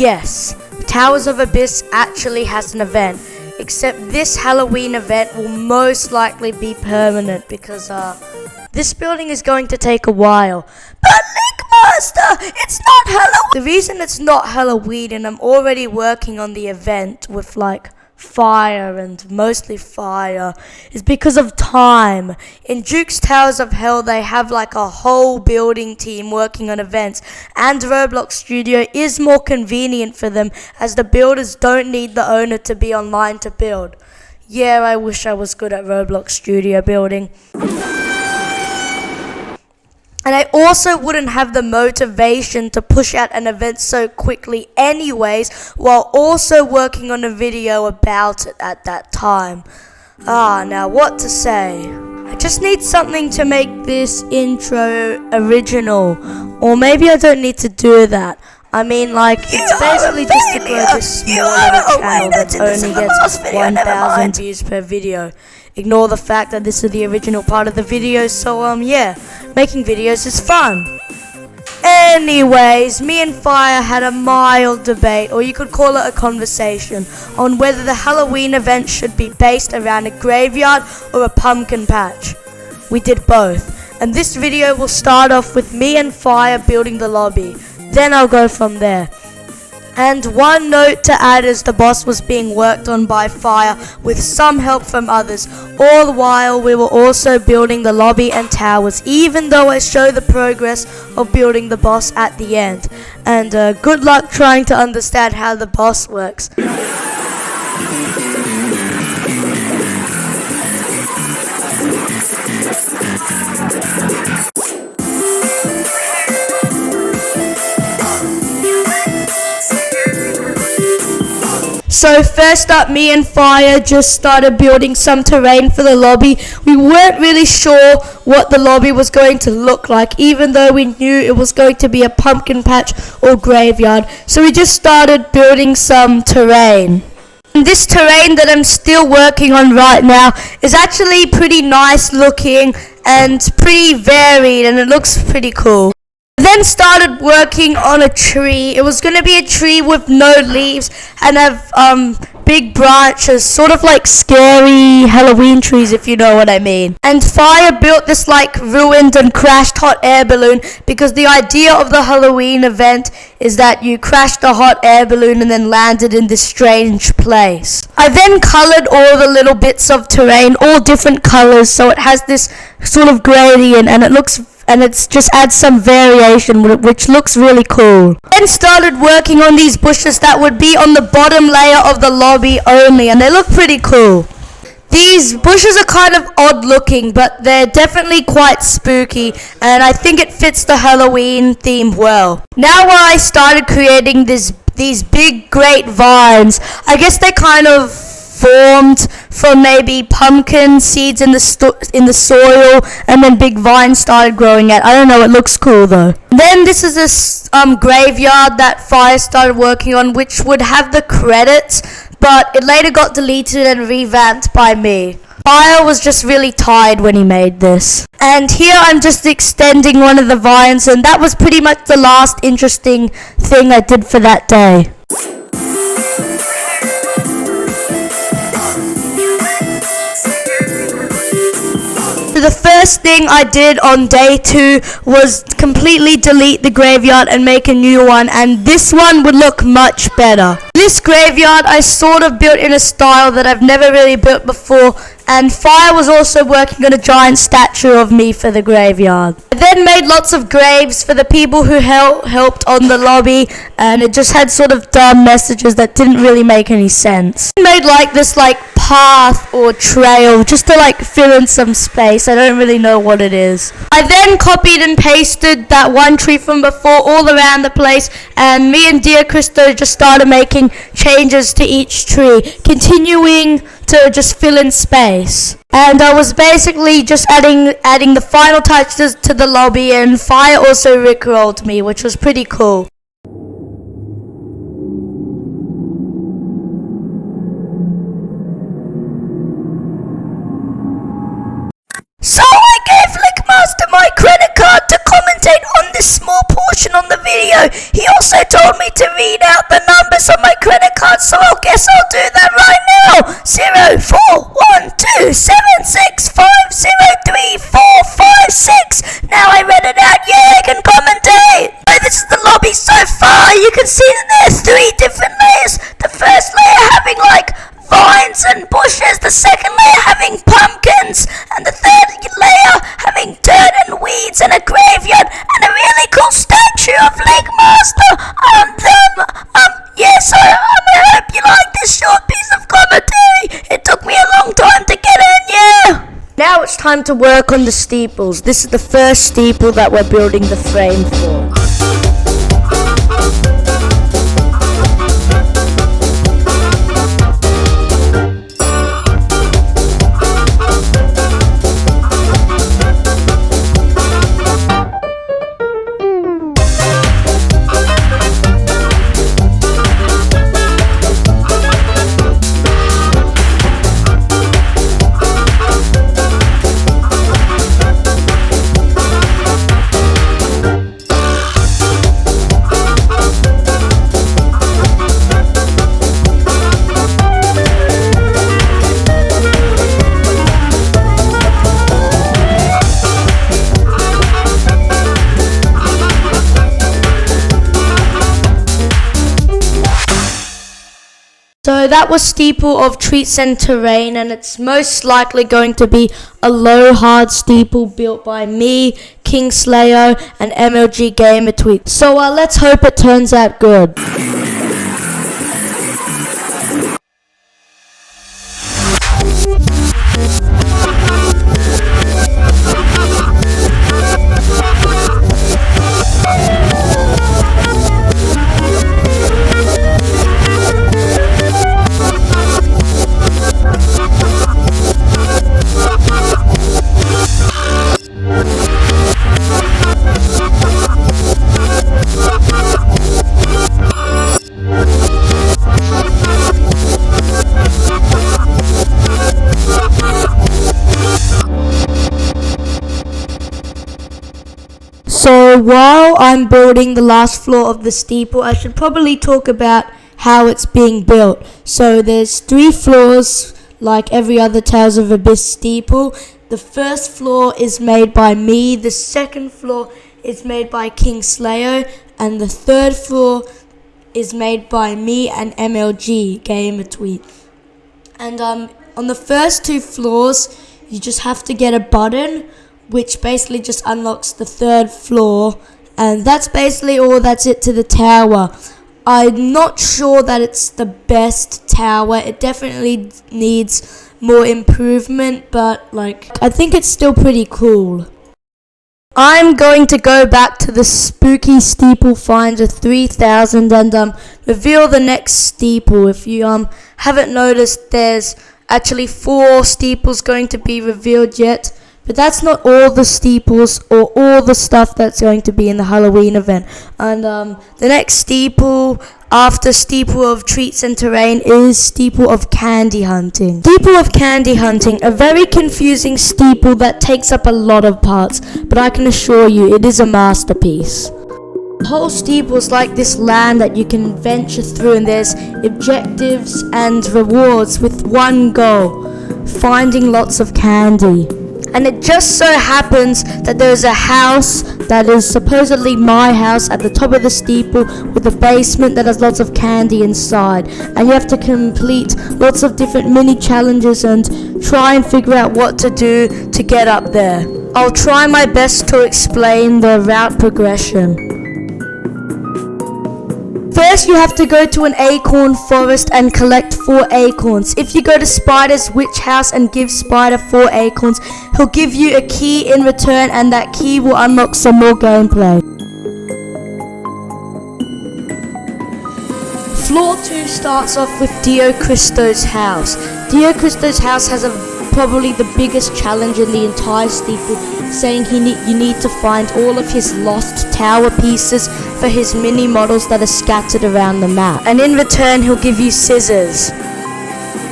Yes, Towers of Abyss actually has an event, except this Halloween event will most likely be permanent because this building is going to take a while. But Linkmaster, it's not Halloween! The reason it's not Halloween and I'm already working on the event with like fire and mostly fire is because of time. In Duke's Towers of Hell they have like a whole building team working on events, and Roblox Studio is more convenient for them as the builders don't need the owner to be online to build. Yeah, I wish I was good at Roblox Studio building. And I also wouldn't have the motivation to push out an event so quickly anyways, while also working on a video about it at that time. Now what to say? I just need something to make this intro original. Or maybe I don't need to do that. I mean, like, it's basically just to grow this small little channel that only gets 1,000 views per video. Ignore the fact that this is the original part of the video, so yeah, making videos is fun. Anyways, me and Fire had a mild debate, or you could call it a conversation, on whether the Halloween event should be based around a graveyard or a pumpkin patch. We did both, and this video will start off with me and Fire building the lobby. Then I'll go from there. And one note to add is the boss was being worked on by Fire with some help from others. All the while we were also building the lobby and towers, even though I show the progress of building the boss at the end. And good luck trying to understand how the boss works. So first up, me and Fire just started building some terrain for the lobby. We weren't really sure what the lobby was going to look like, even though we knew it was going to be a pumpkin patch or graveyard. So we just started building some terrain. And this terrain that I'm still working on right now is actually pretty nice looking and pretty varied, and it looks pretty cool. Then started working on a tree. It was going to be a tree with no leaves and have big branches, sort of like scary Halloween trees, if you know what I mean. And Fire built this like ruined and crashed hot air balloon because the idea of the Halloween event is that you crash the hot air balloon and then landed in this strange place. I then colored all the little bits of terrain, all different colors, so it has this sort of gradient, and it just adds some variation, which looks really cool. Then started working on these bushes that would be on the bottom layer of the lobby only, and they look pretty cool. These bushes are kind of odd looking, but they're definitely quite spooky, and I think it fits the Halloween theme well. Now while I started creating these big great vines, I guess they kind of formed from maybe pumpkin seeds in the soil, and then big vines started growing out. I don't know, it looks cool though. Then this is a graveyard that Fire started working on, which would have the credits, but it later got deleted and revamped by me. Fire was just really tired when he made this. And here I'm just extending one of the vines, and that was pretty much the last interesting thing I did for that day. The first thing I did on day 2 was completely delete the graveyard and make a new one, and this one would look much better. This graveyard I sort of built in a style that I've never really built before, and Fire was also working on a giant statue of me for the graveyard. I then made lots of graves for the people who helped on the lobby, and it just had sort of dumb messages that didn't really make any sense. I made like this path or trail just to fill in some space. I don't really know what it is. I then copied and pasted that one tree from before all around the place, and me and Dear Christo just started making changes to each tree, continuing to just fill in space. And I was basically just adding the final touches to the lobby, and Fire also rickrolled me, which was pretty cool. So I gave Lickmaster my credit card to commentate on this small portion on the video. He also told me to read out the so I guess I'll do that right now. 0, 4, 1, 2, 7, 6, 5, 0, 3, 4, 5, 6. Now I read it out. Yeah, I can commentate. Oh, this is the lobby so far. You can see that there's 3 different layers. The first layer having like vines and bushes, the second layer having pumpkins, and the third layer having dirt and weeds and a graveyard and a really cool statue of Lake Master. Yes, I hope you like this short piece of commentary. It took me a long time to get in, yeah. Now it's time to work on the steeples. This is the first steeple that we're building the frame for. So that was Steeple of Treats and Terrain, and it's most likely going to be a low hard steeple built by me, Kingslayer, and MLG Gamer Tweet. So let's hope it turns out good. So while I'm building the last floor of the steeple, I should probably talk about how it's being built. So there's 3 floors like every other Tales of Abyss steeple. The first floor is made by me, the second floor is made by Kingslayer, and the third floor is made by me and MLG Gamer Tweet. And on the first 2 floors, you just have to get a button which basically just unlocks the 3rd floor, and that's basically all that's it to the tower. I'm not sure that it's the best tower. It definitely needs more improvement, but I think it's still pretty cool. I'm going to go back to the Spooky Steeple Finder 3000 and reveal the next steeple. If you haven't noticed, there's actually 4 steeples going to be revealed yet. But that's not all the steeples or all the stuff that's going to be in the Halloween event. And the next steeple after Steeple of Treats and Terrain is Steeple of Candy Hunting. Steeple of Candy Hunting, a very confusing steeple that takes up a lot of parts, but I can assure you it is a masterpiece. The whole steeple is like this land that you can venture through, and there's objectives and rewards with one goal: finding lots of candy. And it just so happens that there's a house that is supposedly my house at the top of the steeple with a basement that has lots of candy inside. And you have to complete lots of different mini challenges and try and figure out what to do to get up there. I'll try my best to explain the route progression. First, you have to go to an acorn forest and collect 4 acorns. If you go to Spider's witch house and give Spider 4 acorns, he'll give you a key in return, and that key will unlock some more gameplay. Floor 2 starts off with Dio Cristo's house. Dio Cristo's house has probably the biggest challenge in the entire steeple, saying you need to find all of his lost tower pieces for his mini models that are scattered around the map. And in return, he'll give you scissors.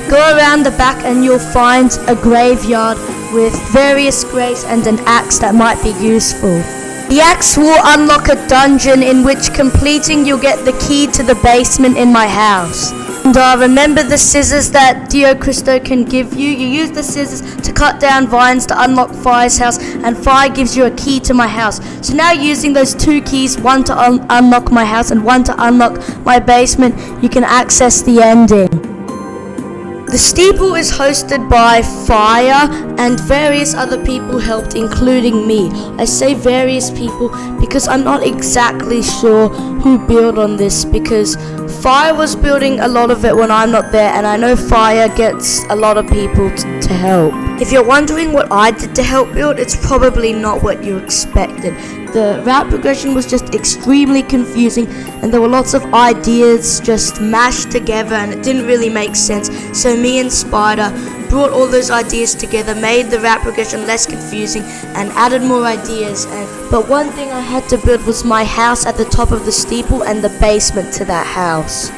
Go around the back and you'll find a graveyard with various graves and an axe that might be useful. The axe will unlock a dungeon in which completing you'll get the key to the basement in my house. And remember the scissors that Dio Cristo can give you? You use the scissors to cut down vines to unlock Fire's house, and Fire gives you a key to my house. So now using those 2 keys, one to unlock my house and one to unlock my basement, you can access the ending. The steeple is hosted by Fire, and various other people helped, including me. I say various people because I'm not exactly sure who built on this, because Fire was building a lot of it when I'm not there, and I know Fire gets a lot of people to help. If you're wondering what I did to help build, it's probably not what you expected. The route progression was just extremely confusing, and there were lots of ideas just mashed together, and it didn't really make sense. So me and Spider brought all those ideas together, made the route progression less confusing, and added more ideas. But one thing I had to build was my house at the top of the steeple and the basement to that house.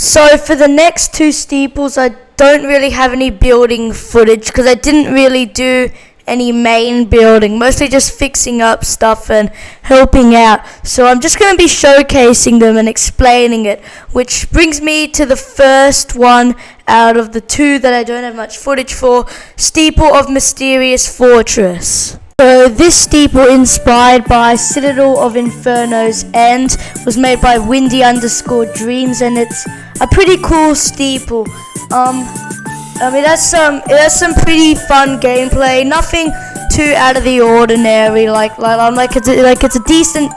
So for the next 2 steeples, I don't really have any building footage because I didn't really do any main building, mostly just fixing up stuff and helping out. So I'm just going to be showcasing them and explaining it, which brings me to the first one out of the 2 that I don't have much footage for, Steeple of Mysterious Fortress. So this steeple, inspired by Citadel of Inferno's End, was made by Windy_Dreams, and it's a pretty cool steeple. It has some pretty fun gameplay. Nothing too out of the ordinary. It's a decent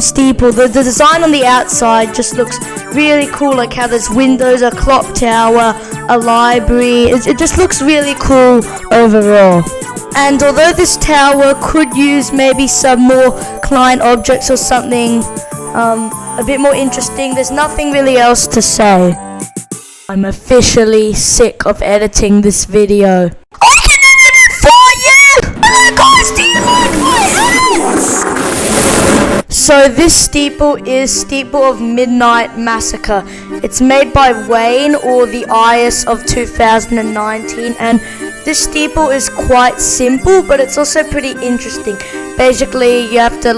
steeple. The design on the outside just looks really cool. Like how there's windows, a clock tower, a library. It just looks really cool overall. And although this tower could use maybe some more client objects or something a bit more interesting, there's nothing really else to say. I'm officially sick of editing this video. I can edit it for you! Oh my gosh, do you like my hands? So this steeple is Steeple of Midnight Massacre. It's made by Wayne, or the IS of 2019, and this steeple is quite simple, but it's also pretty interesting. Basically, you have to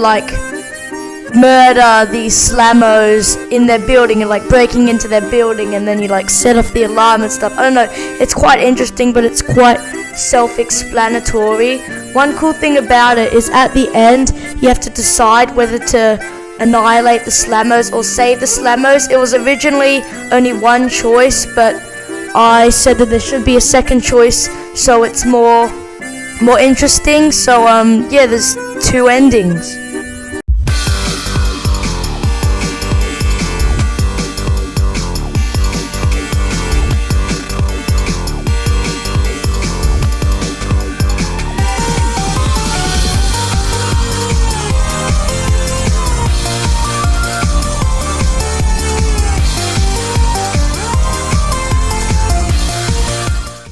murder these slammos in their building and breaking into their building, and then you set off the alarm and stuff. I don't know, it's quite interesting, but it's quite self-explanatory. One cool thing about it is at the end you have to decide whether to annihilate the slammos or save the slammos. It was originally only one choice, but I said that there should be a second choice so it's more interesting. So yeah, there's 2 endings.